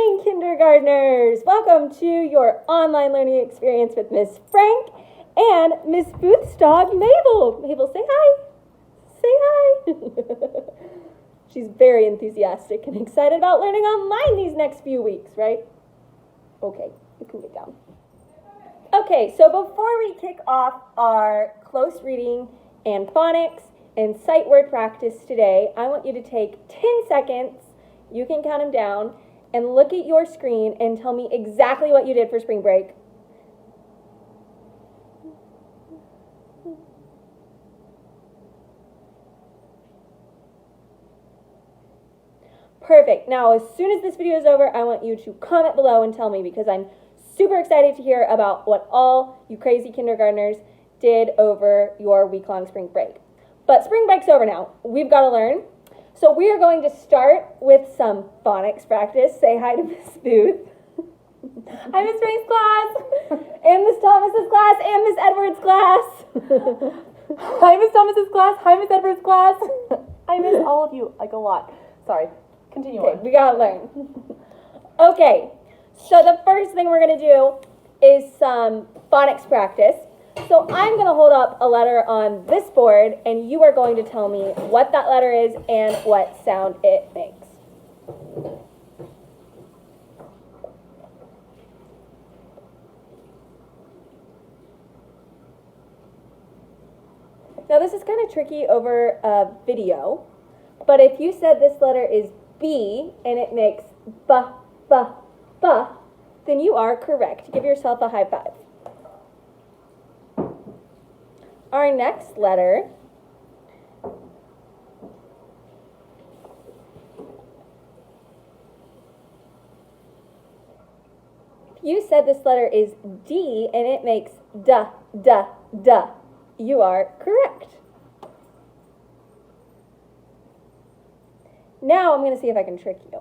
morning, kindergartners! Welcome to your online learning experience with Miss Frank and Miss Booth's dog, Mabel. Mabel, say hi. Say hi. She's very enthusiastic and excited about learning online these next few weeks, right? Okay, you can get down. Okay, so before we kick off our close reading and phonics and sight word practice today, I want you to take 10 seconds, you can count them down, and look at your screen and tell me exactly what you did for spring break. Perfect. Now, as soon as this video is over, I want you to comment below and tell me, because I'm super excited to hear about what all you crazy kindergartners did over your week-long spring break. But spring break's over now. We've got to learn. So we are going to start with some phonics practice. Say hi to Miss Booth. Hi, Miss Frank's class, and Miss Thomas's class, and Miss Edwards' class. Hi, Miss Thomas's class. Hi, Miss Edwards' class. I miss all of you, like a lot. Sorry. Continue on. We gotta learn. Okay, so the first thing we're gonna do is some phonics practice. So I'm gonna hold up a letter on this board, and you are going to tell me what that letter is and what sound it makes. Now this is kind of tricky over a video, but if you said this letter is B and it makes ba, ba, ba, then you are correct. Give yourself a high five. Our next letter if you said this letter is D and it makes da, da, da, you are correct. Now I'm going to see if I can trick you.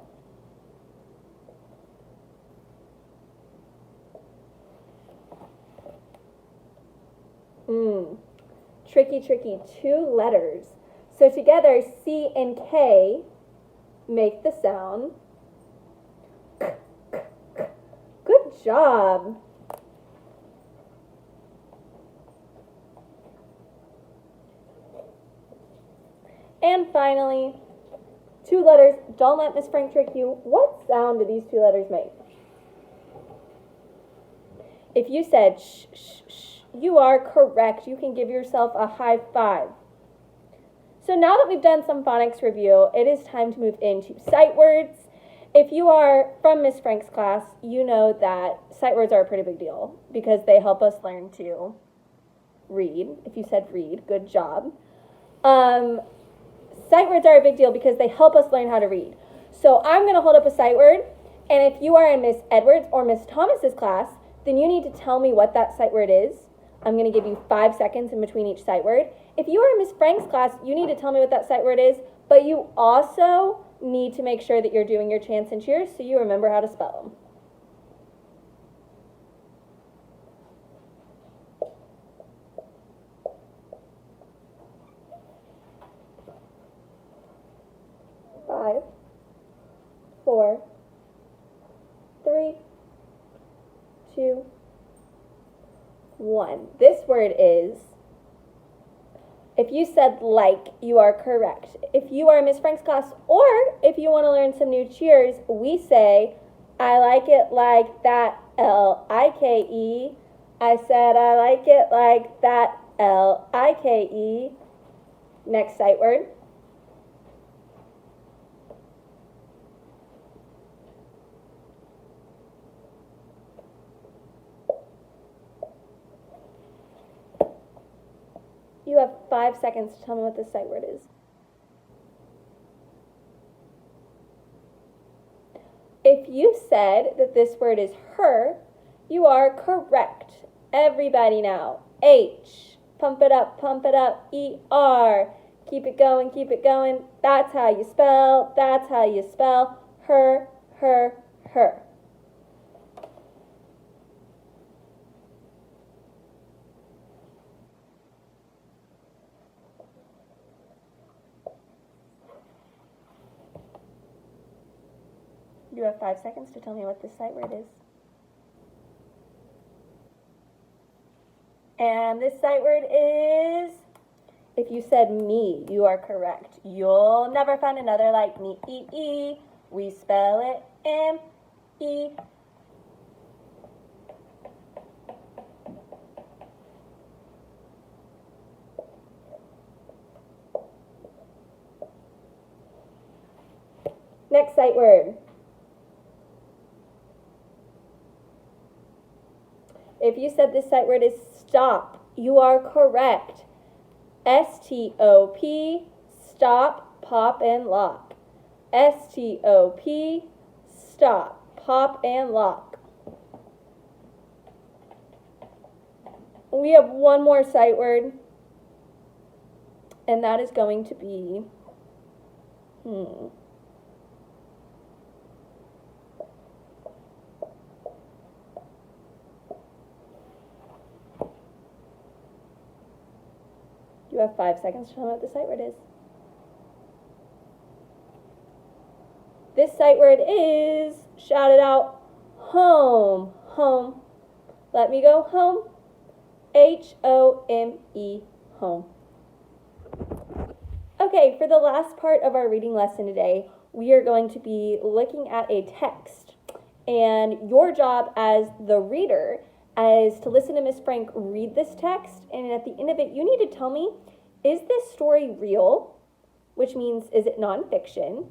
Tricky, tricky, two letters. So together, C and K make the sound. Good job. And finally, two letters. Don't let Miss Frank trick you. What sound do these two letters make? If you said shh, shh, shh, you are correct. You can give yourself a high five. So now that we've done some phonics review, it is time to move into sight words. If you are from Miss Frank's class, you know that sight words are a pretty big deal because they help us learn to read. If you said read, good job. Sight words are a big deal because they help us learn how to read. So I'm going to hold up a sight word, and if you are in Miss Edwards or Miss Thomas's class, then you need to tell me what that sight word is. I'm going to give you 5 seconds in between each sight word. If you are in Miss Frank's class, you need to tell me what that sight word is, but you also need to make sure that you're doing your chants and cheers so you remember how to spell them. Five, 4, 3, 2, 1. This word is, if you said like, you are correct. If you are in Miss Frank's class, or if you want to learn some new cheers, we say, I like it like that, L-I-K-E. I said I like it like that, L-I-K-E. Next sight word. You have 5 seconds to tell me what this sight word is. If you said that this word is her, you are correct. Everybody now. H. Pump it up, E-R. Keep it going. That's how you spell. That's how you spell her, her, her. You have 5 seconds to tell me what this sight word is. And this sight word is, if you said me, you are correct. You'll never find another like me. E-E. We spell it M-E. Next sight word. If you said this sight word is stop, you are correct. S-T-O-P, stop, pop, and lock. S-T-O-P, stop, pop, and lock. We have one more sight word, and that is going to be, You have 5 seconds to tell me what the sight word is. This sight word is, shout it out, home. Home. Let me go home. H-O-M-E, home. Okay, for the last part of our reading lesson today, we are going to be looking at a text. And your job as the reader is to listen to Miss Frank read this text, and at the end of it, you need to tell me, is this story real? Which means, is it nonfiction?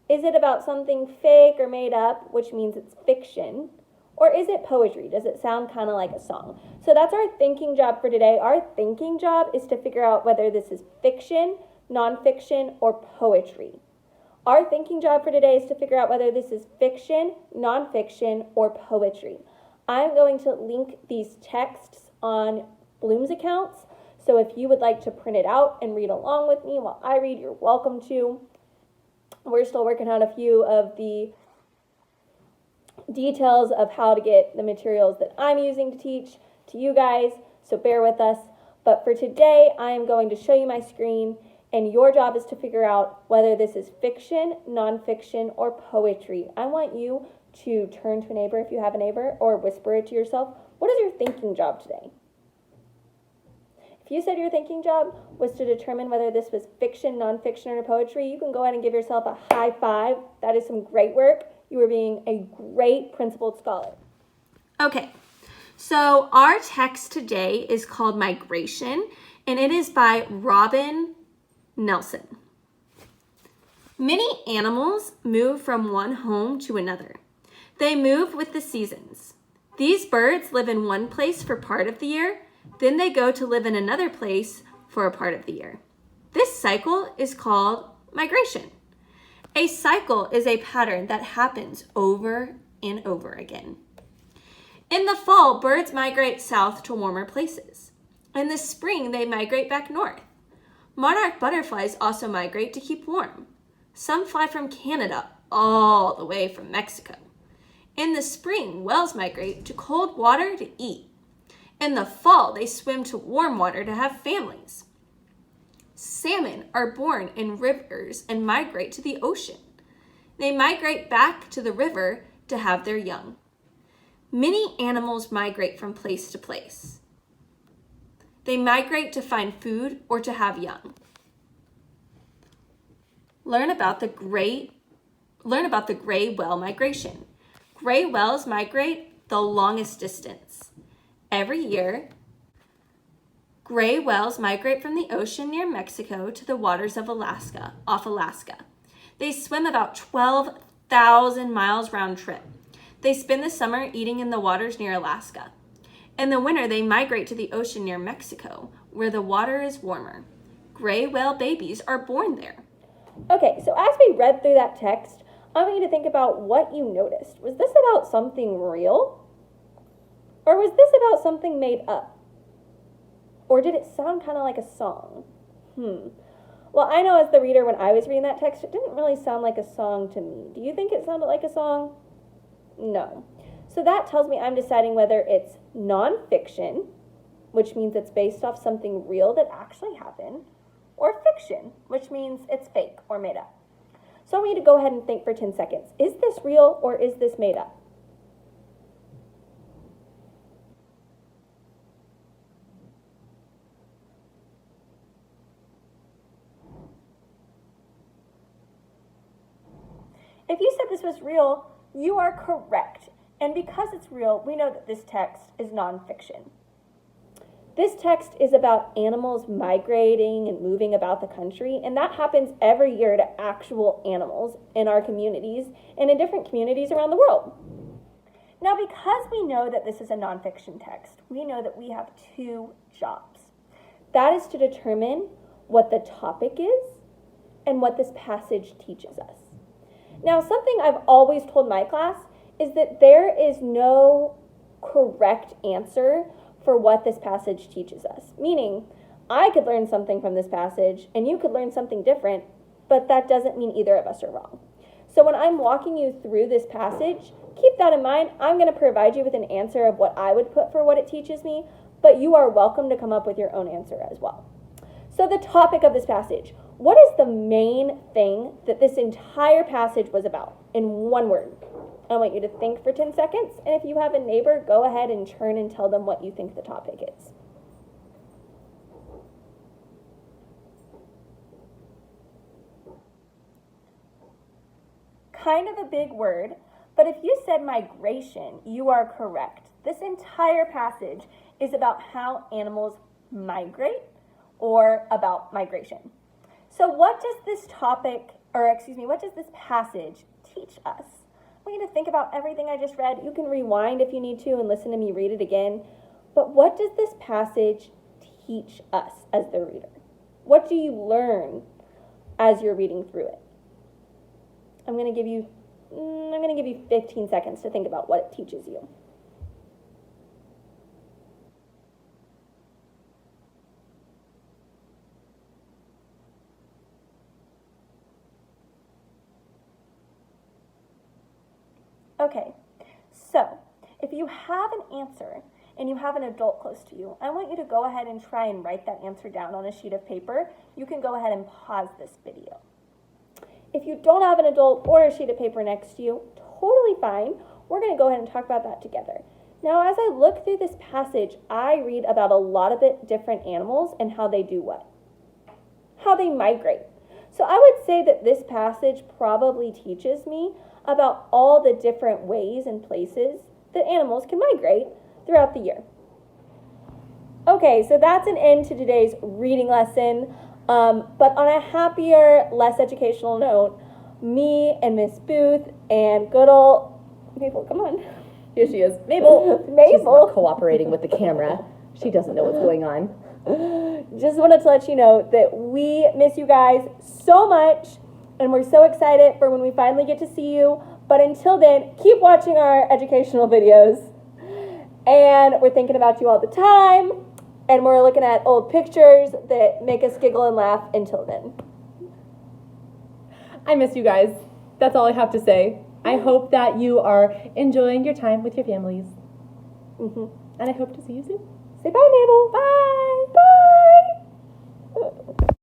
Is it about something fake or made up, which means it's fiction? Or is it poetry? Does it sound kind of like a song? So that's our thinking job for today. Our thinking job is to figure out whether this is fiction, nonfiction, or poetry. Our thinking job for today is to figure out whether this is fiction, nonfiction, or poetry. I'm going to link these texts on Bloom's accounts, so if you would like to print it out and read along with me while I read, you're welcome to. We're still working out a few of the details of how to get the materials that I'm using to teach to you guys, so bear with us. But for today, I am going to show you my screen, and your job is to figure out whether this is fiction, nonfiction, or poetry. I want you to turn to a neighbor if you have a neighbor, or whisper it to yourself. What is your thinking job today? If you said your thinking job was to determine whether this was fiction, nonfiction, or poetry, you can go ahead and give yourself a high five. That is some great work. You are being a great principled scholar. Okay, so our text today is called Migration, and it is by Robin Nelson. Many animals move from one home to another. They move with the seasons. These birds live in one place for part of the year, then they go to live in another place for a part of the year. This cycle is called migration. A cycle is a pattern that happens over and over again. In the fall, birds migrate south to warmer places. In the spring, they migrate back north. Monarch butterflies also migrate to keep warm. Some fly from Canada all the way from Mexico. In the spring, whales migrate to cold water to eat. In the fall, they swim to warm water to have families. Salmon are born in rivers and migrate to the ocean. They migrate back to the river to have their young. Many animals migrate from place to place. They migrate to find food or to have young. Learn about the gray whale migration. Gray whales migrate the longest distance. Every year, gray whales migrate from the ocean near Mexico to the waters of Alaska, off Alaska. They swim about 12,000 miles round trip. They spend the summer eating in the waters near Alaska. In the winter, they migrate to the ocean near Mexico, where the water is warmer. Gray whale babies are born there. Okay, so as we read through that text, I want you to think about what you noticed. Was this about something real? Or was this about something made up? Or did it sound kind of like a song? Well, I know as the reader, when I was reading that text, it didn't really sound like a song to me. Do you think it sounded like a song? No. So that tells me I'm deciding whether it's nonfiction, which means it's based off something real that actually happened, or fiction, which means it's fake or made up. So I want you to go ahead and think for 10 seconds. Is this real or is this made up? If you said this was real, you are correct. And because it's real, we know that this text is nonfiction. This text is about animals migrating and moving about the country, and that happens every year to actual animals in our communities and in different communities around the world. Now, because we know that this is a nonfiction text, we know that we have two jobs. That is to determine what the topic is and what this passage teaches us. Now, something I've always told my class is that there is no correct answer for what this passage teaches us. Meaning, I could learn something from this passage and you could learn something different, but that doesn't mean either of us are wrong. So when I'm walking you through this passage, keep that in mind. I'm going to provide you with an answer of what I would put for what it teaches me, but you are welcome to come up with your own answer as well. So the topic of this passage, what is the main thing that this entire passage was about in one word? I want you to think for 10 seconds, and if you have a neighbor, go ahead and turn and tell them what you think the topic is. Kind of a big word, but if you said migration, you are correct. This entire passage is about how animals migrate or about migration. So what does this passage teach us? I want you to think about everything I just read. You can rewind if you need to and listen to me read it again. But what does this passage teach us as the reader? What do you learn as you're reading through it? I'm going to give you 15 seconds to think about what it teaches you. Okay, so if you have an answer and you have an adult close to you, I want you to go ahead and try and write that answer down on a sheet of paper. You can go ahead and pause this video. If you don't have an adult or a sheet of paper next to you, totally fine. We're going to go ahead and talk about that together. Now, as I look through this passage, I read about a lot of different animals and how they do what? How they migrate. So I would say that this passage probably teaches me about all the different ways and places that animals can migrate throughout the year. Okay, so that's an end to today's reading lesson. But on a happier, less educational note, me and Miss Booth and good old Mabel, come on. Here she is. Mabel. Mabel. She's not cooperating with the camera. She doesn't know what's going on. Just wanted to let you know that we miss you guys so much. And we're so excited for when we finally get to see you. But until then, keep watching our educational videos. And we're thinking about you all the time. And we're looking at old pictures that make us giggle and laugh until then. I miss you guys. That's all I have to say. I hope that you are enjoying your time with your families. And I hope to see you soon. Say bye, Mabel. Bye. Bye.